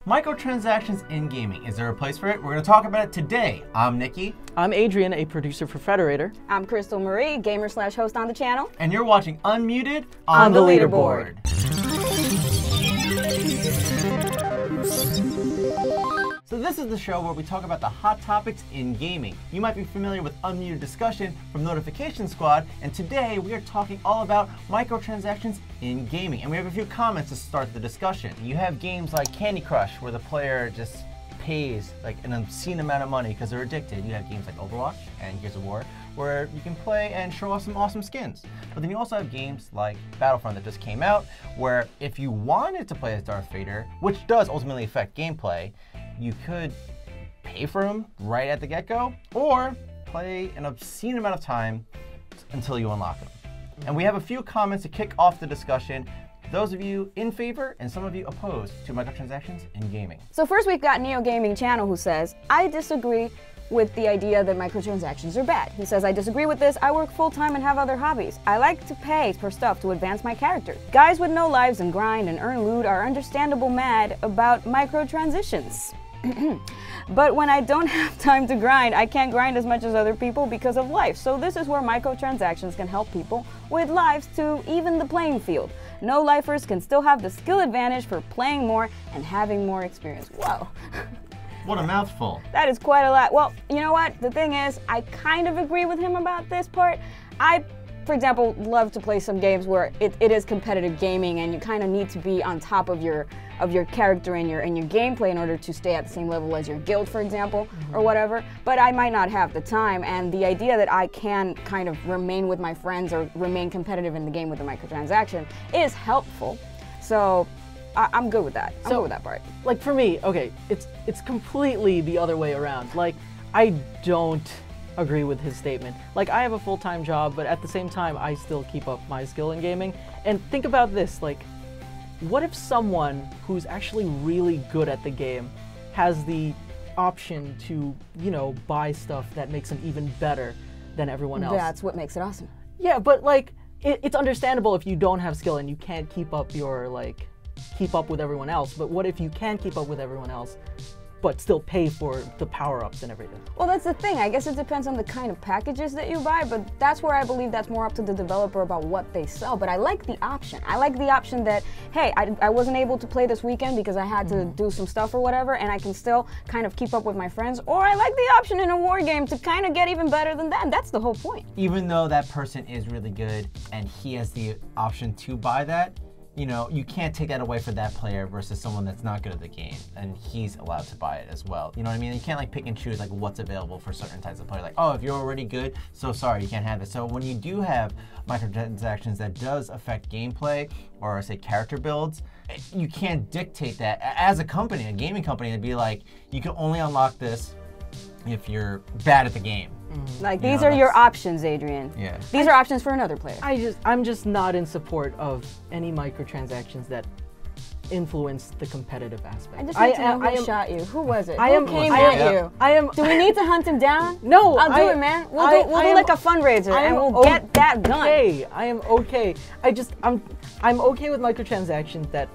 Microtransactions in gaming. Is there a place for it? We're going to talk about it today. I'm Nicky. I'm Adrian, a producer for Frederator. I'm Cristal Marie, gamer/host on the channel. And you're watching UnMuted on the Leaderboard. So this is the show where we talk about the hot topics in gaming. You might be familiar with Unmuted Discussion from Notification Squad, and today we are talking all about microtransactions in gaming. And we have a few comments to start the discussion. You have games like Candy Crush, where the player just pays like an obscene amount of money because they're addicted. You have games like Overwatch and Gears of War, where you can play and show off some awesome skins. But then you also have games like Battlefront that just came out, where if you wanted to play as Darth Vader, which does ultimately affect gameplay, you could pay for him right at the get-go, or play an obscene amount of time until you unlock him. And we have a few comments to kick off the discussion. Those of you in favor and some of you opposed to microtransactions in gaming. So first we've got Neo Gaming Channel, who says, I disagree with the idea that microtransactions are bad. He says, I disagree with this. I work full-time and have other hobbies. I like to pay for stuff to advance my character. Guys with no lives and grind and earn loot are understandable mad about microtransactions. But when I don't have time to grind, I can't grind as much as other people because of life. So this is where microtransactions can help people with lives to even the playing field. No-lifers can still have the skill advantage for playing more and having more experience. Whoa. What a mouthful. That is quite a lot. Well, you know what? The thing is, I kind of agree with him about this part. For example, love to play some games where it is competitive gaming and you kind of need to be on top of your character and your gameplay in order to stay at the same level as your guild, for example, or whatever. But I might not have the time, and the idea that I can kind of remain with my friends or remain competitive in the game with the microtransaction is helpful. So I'm good with that. I'm good with that part. Like for me, okay, it's completely the other way around. Like, I don't agree with his statement. Like, I have a full-time job, but at the same time, I still keep up my skill in gaming. And think about this, like, what if someone who's actually really good at the game has the option to, you know, buy stuff that makes them even better than everyone else? That's what makes it awesome. Yeah, but like, it's understandable if you don't have skill and you can't keep up with everyone else. But what if you can keep up with everyone else, but still pay for the power-ups and everything? Well, that's the thing. I guess it depends on the kind of packages that you buy, but that's where I believe that's more up to the developer about what they sell. But I like the option. I like the option that, hey, I wasn't able to play this weekend because I had to do some stuff or whatever, and I can still kind of keep up with my friends. Or I like the option in a war game to kind of get even better than that. That's the whole point. Even though that person is really good and he has the option to buy that, you know, you can't take that away from that player versus someone that's not good at the game, and he's allowed to buy it as well. You know what I mean? You can't like pick and choose like what's available for certain types of players. Like, oh, if you're already good, so sorry, you can't have it. So when you do have microtransactions that does affect gameplay or say character builds, you can't dictate that as a company, a gaming company, and be like, you can only unlock this if you're bad at the game. Like, these are your options, Adrian. Yeah. These are options for another player. I'm just not in support of any microtransactions that influence the competitive aspect. I just need to know who shot you. Who was it? Who came at you? Do we need to hunt him down? No. I'll do it, man. We'll do like a fundraiser and we'll get that gun. Okay, I am okay. I'm okay with microtransactions that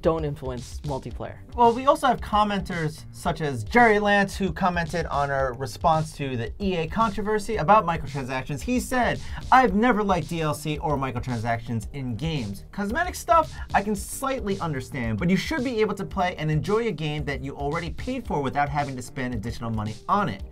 don't influence multiplayer. Well, we also have commenters such as Jerry Lance, who commented on our response to the EA controversy about microtransactions. He said, I've never liked DLC or microtransactions in games. Cosmetic stuff, I can slightly understand, but you should be able to play and enjoy a game that you already paid for without having to spend additional money on it.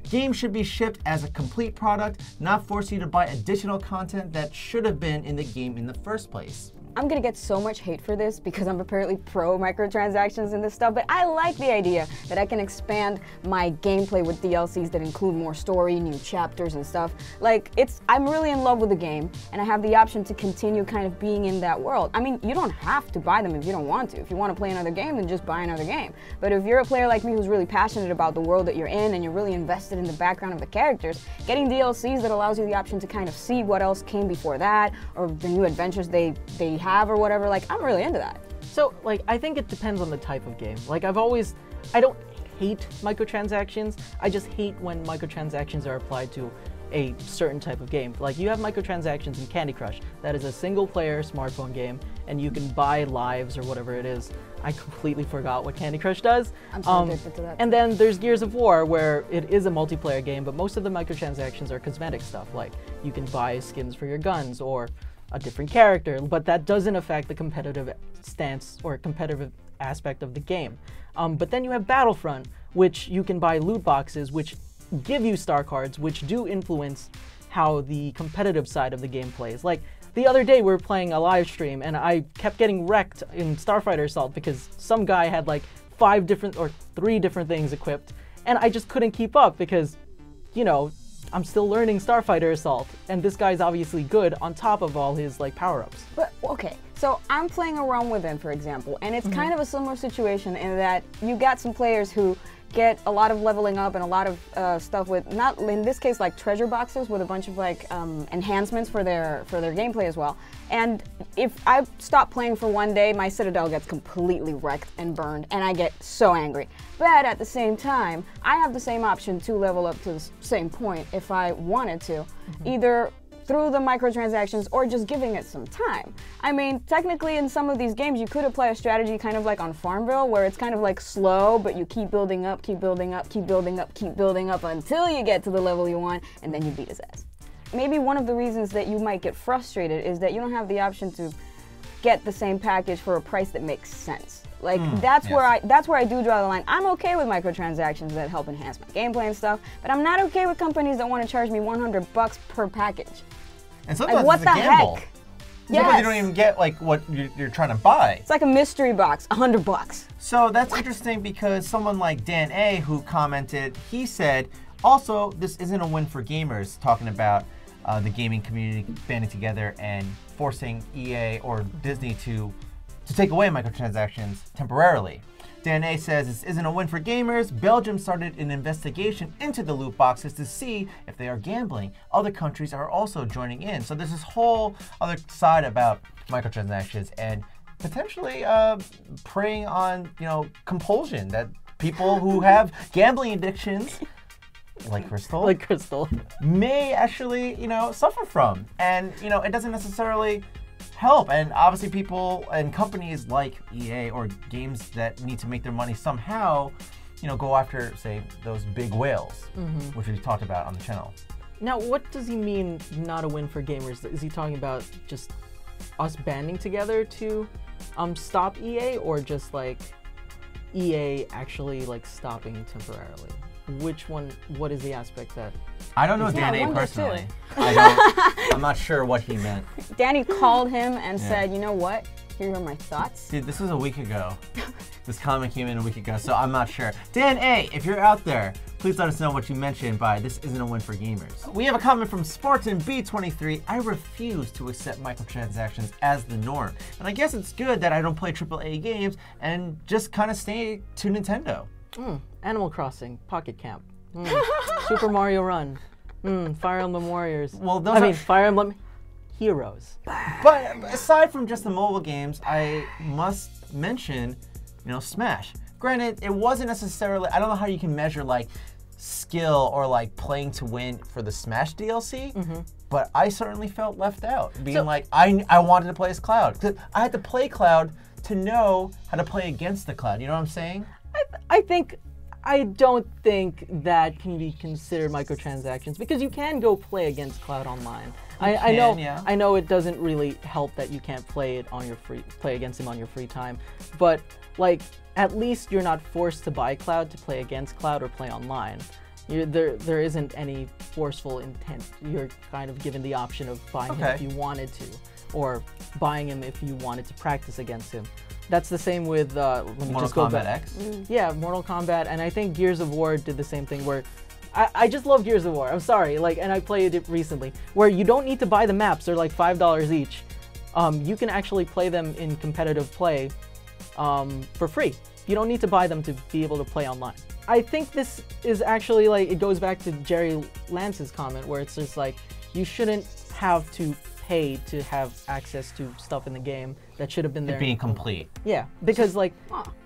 Games should be shipped as a complete product, not force you to buy additional content that should have been in the game in the first place. I'm gonna get so much hate for this because I'm apparently pro microtransactions and this stuff, but I like the idea that I can expand my gameplay with DLCs that include more story, new chapters and stuff. Like, I'm really in love with the game, and I have the option to continue kind of being in that world. I mean, you don't have to buy them if you don't want to. If you want to play another game, then just buy another game. But if you're a player like me who's really passionate about the world that you're in and you're really invested in the background of the characters, getting DLCs that allows you the option to kind of see what else came before that, or the new adventures they have or whatever, like, I'm really into that. So, like, I think it depends on the type of game. Like, I don't hate microtransactions, I just hate when microtransactions are applied to a certain type of game. Like, you have microtransactions in Candy Crush. That is a single-player smartphone game, and you can buy lives or whatever it is I completely forgot what Candy Crush does. I'm so addicted to that. And then there's Gears of War, where it is a multiplayer game, but most of the microtransactions are cosmetic stuff, like you can buy skins for your guns or a different character, but that doesn't affect the competitive stance or competitive aspect of the game. But then you have Battlefront, which you can buy loot boxes, which give you star cards, which do influence how the competitive side of the game plays. Like, the other day we were playing a live stream and I kept getting wrecked in Starfighter Assault because some guy had like 5 different or 3 different things equipped, and I just couldn't keep up because, you know, I'm still learning Starfighter Assault, and this guy's obviously good on top of all his like power-ups. But okay, so I'm playing a Realm Within, for example, and it's kind of a similar situation in that you got some players who get a lot of leveling up and a lot of stuff with, not in this case like treasure boxes with a bunch of like enhancements for their gameplay as well. And if I stop playing for one day, my Citadel gets completely wrecked and burned, and I get so angry. But at the same time, I have the same option to level up to the same point if I wanted to, either through the microtransactions or just giving it some time. I mean, technically in some of these games you could apply a strategy kind of like on Farmville, where it's kind of like slow, but you keep building up, keep building up, keep building up, keep building up until you get to the level you want, and then you beat his ass. Maybe one of the reasons that you might get frustrated is that you don't have the option to get the same package for a price that makes sense. Like, that's where I do draw the line. I'm okay with microtransactions that help enhance my gameplay and stuff, but I'm not okay with companies that want to charge me $100 per package. And sometimes like, what it's a the gamble. heck? Sometimes you don't even get like what you're trying to buy. It's like a mystery box, $100. So that's interesting because someone like Dan A, who commented, he said, also, this isn't a win for gamers, talking about the gaming community banding together and forcing EA or Disney to take away microtransactions temporarily. Dan A says this isn't a win for gamers. Belgium started an investigation into the loot boxes to see if they are gambling. Other countries are also joining in. So there's this whole other side about microtransactions and potentially preying on, you know, compulsion that people who have gambling addictions like Cristal may actually, you know, suffer from. And, you know, it doesn't necessarily help. And obviously people and companies like EA or games that need to make their money somehow, you know, go after, say, those big whales, which we've talked about on the channel. Now, what does he mean, not a win for gamers? Is he talking about just us banding together to stop EA, or just like EA actually like stopping temporarily? Which one, what is the aspect that? I don't know Dan A personally. I'm not sure what he meant. Danny called him and said, you know what? Here are my thoughts. Dude, this was a week ago. This comment came in a week ago, so I'm not sure. Dan A, if you're out there, please let us know what you mentioned by this isn't a win for gamers. We have a comment from Spartan B23. I refuse to accept microtransactions as the norm. And I guess it's good that I don't play AAA games and just kind of stay to Nintendo. Animal Crossing, Pocket Camp, Super Mario Run, Fire Emblem Warriors. Well, Fire Emblem Heroes. But aside from just the mobile games, I must mention, you know, Smash. Granted, it wasn't necessarily, I don't know how you can measure like skill or like playing to win for the Smash DLC, but I certainly felt left out. Being like, I wanted to play as Cloud. I had to play Cloud to know how to play against the Cloud, you know what I'm saying? I don't think that can be considered microtransactions, because you can go play against Cloud online. I know it doesn't really help that you can't play against him on your free time, but like at least you're not forced to buy Cloud to play against Cloud or play online. There isn't any forceful intent. You're kind of given the option of buying him if you wanted to, or buying him if you wanted to practice against him. That's the same with Mortal Kombat X? Yeah, Mortal Kombat, and I think Gears of War did the same thing, where I just love Gears of War, I'm sorry, like, and I played it recently, where you don't need to buy the maps, they're like $5 each. You can actually play them in competitive play for free. You don't need to buy them to be able to play online. I think this is actually like, it goes back to Jerry Lance's comment, where it's just like, you shouldn't have to pay to have access to stuff in the game that should have been there. Being complete. Yeah, because like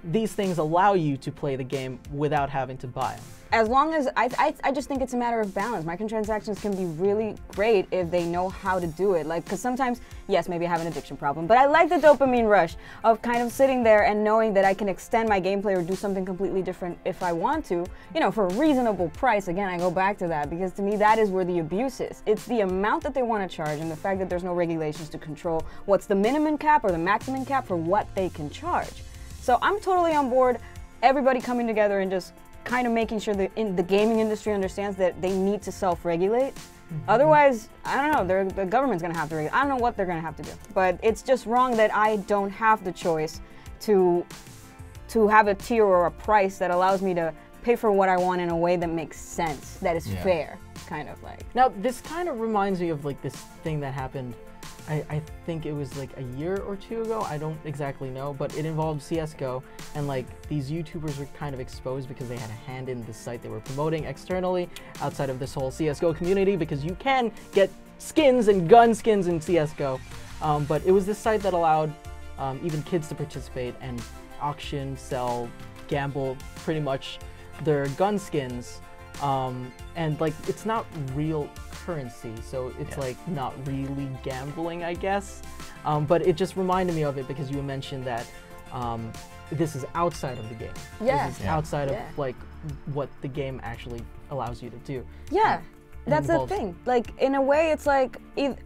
these things allow you to play the game without having to buy them. As long as, I just think it's a matter of balance. Microtransactions can be really great if they know how to do it. Like, because sometimes, yes, maybe I have an addiction problem, but I like the dopamine rush of kind of sitting there and knowing that I can extend my gameplay or do something completely different if I want to, you know, for a reasonable price. Again, I go back to that because to me that is where the abuse is. It's the amount that they want to charge and the fact that there's no regulations to control what's the minimum cap or the maximum cap for what they can charge. So I'm totally on board, everybody coming together and just kind of making sure that the gaming industry understands that they need to self-regulate. Otherwise, I don't know, the government's going to have to regulate. I don't know what they're going to have to do. But it's just wrong that I don't have the choice to have a tier or a price that allows me to pay for what I want in a way that makes sense, that is fair, kind of like. Now, this kind of reminds me of like this thing that happened, I think it was like a year or two ago, I don't exactly know, but it involved CSGO, and like these YouTubers were kind of exposed because they had a hand in the site they were promoting externally outside of this whole CSGO community, because you can get skins and gun skins in CSGO, but it was this site that allowed even kids to participate and auction, sell, gamble pretty much their gun skins, and like it's not real currency, so it's like not really gambling, I guess, but it just reminded me of it because you mentioned that this is outside of the game. This is outside of like what the game actually allows you to do. Yeah, that's the thing. Like in a way, it's like you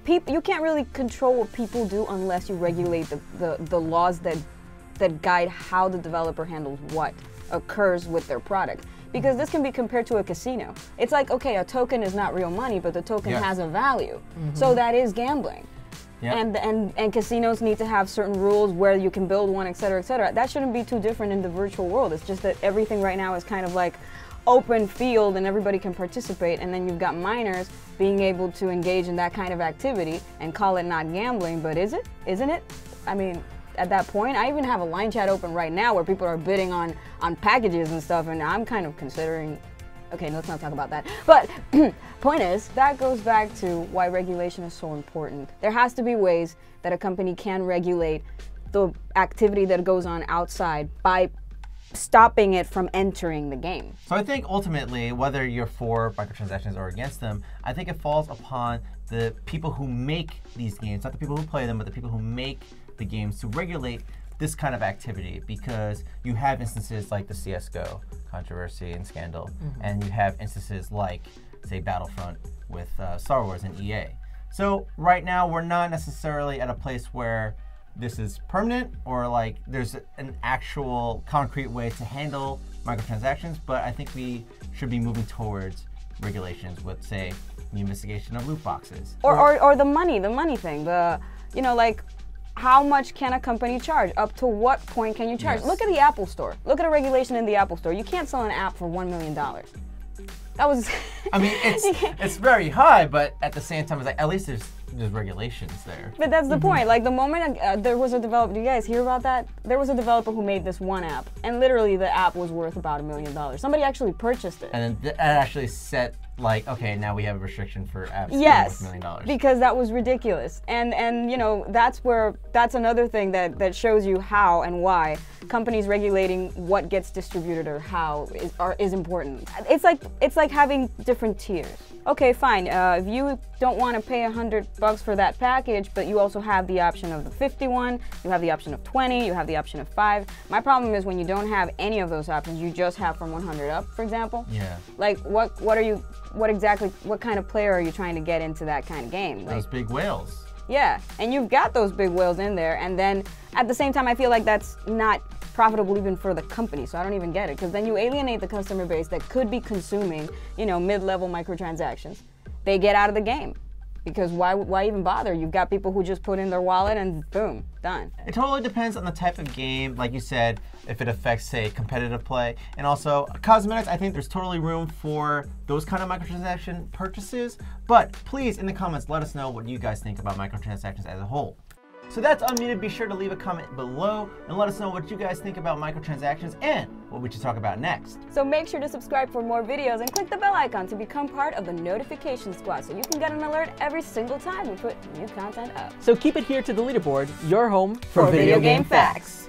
can't really control what people do unless you regulate the laws that guide how the developer handles what occurs with their product. Because this can be compared to a casino. It's like, okay, a token is not real money, but the token has a value. So that is gambling. And casinos need to have certain rules where you can build one, et cetera, et cetera. That shouldn't be too different in the virtual world. It's just that everything right now is kind of like open field and everybody can participate, and then you've got minors being able to engage in that kind of activity and call it not gambling, but is it? Isn't it? I mean, at that point, I even have a line chat open right now where people are bidding on packages and stuff, and I'm kind of considering, okay, let's not talk about that. But point is, that goes back to why regulation is so important. There has to be ways that a company can regulate the activity that goes on outside by stopping it from entering the game. So I think ultimately, whether you're for microtransactions or against them, I think it falls upon the people who make these games, not the people who play them, but the people who make the games, to regulate this kind of activity, because you have instances like the CSGO controversy and scandal, and you have instances like, say, Battlefront with Star Wars and EA. So right now, we're not necessarily at a place where this is permanent or like there's an actual concrete way to handle microtransactions, but I think we should be moving towards regulations with, say, the investigation of loot boxes. Or the money thing, you know, like, how much can a company charge? Up to what point can you charge? Look at the Apple Store. Look at a regulation in the Apple Store. You can't sell an app for $1 million. That was... I mean, it's very high, but at the same time, it's like, at least there's regulations there. But that's the point. Like, the moment there was a developer, do you guys hear about that? There was a developer who made this one app, and literally the app was worth about $1 million. Somebody actually purchased it. And then that actually set, like, okay, now we have a restriction for apps yes, worth $1 million. Because that was ridiculous. And you know, that's another thing that shows you how and why companies regulating what gets distributed or how is important. It's like having different tiers. Okay, fine. If you don't want to pay $100 for that package, but you also have the option of the 51, you have the option of 20, you have the option of 5. My problem is when you don't have any of those options, you just have from 100 up, for example. Yeah. Like, what kind of player are you trying to get into that kind of game? Those big whales. Yeah, and you've got those big whales in there, and then at the same time, I feel like that's not profitable even for the company, so I don't even get it, because then you alienate the customer base that could be consuming, you know, mid-level microtransactions. They get out of the game, because why even bother? You've got people who just put in their wallet and boom, done. It totally depends on the type of game, like you said, if it affects, say, competitive play. And also, cosmetics, I think there's totally room for those kind of microtransaction purchases. But please, in the comments, let us know what you guys think about microtransactions as a whole. So that's Unmuted. Be sure to leave a comment below and let us know what you guys think about microtransactions and what we should talk about next. So make sure to subscribe for more videos and click the bell icon to become part of the notification squad so you can get an alert every single time we put new content up. So keep it here to the Leaderboard, your home For video game facts.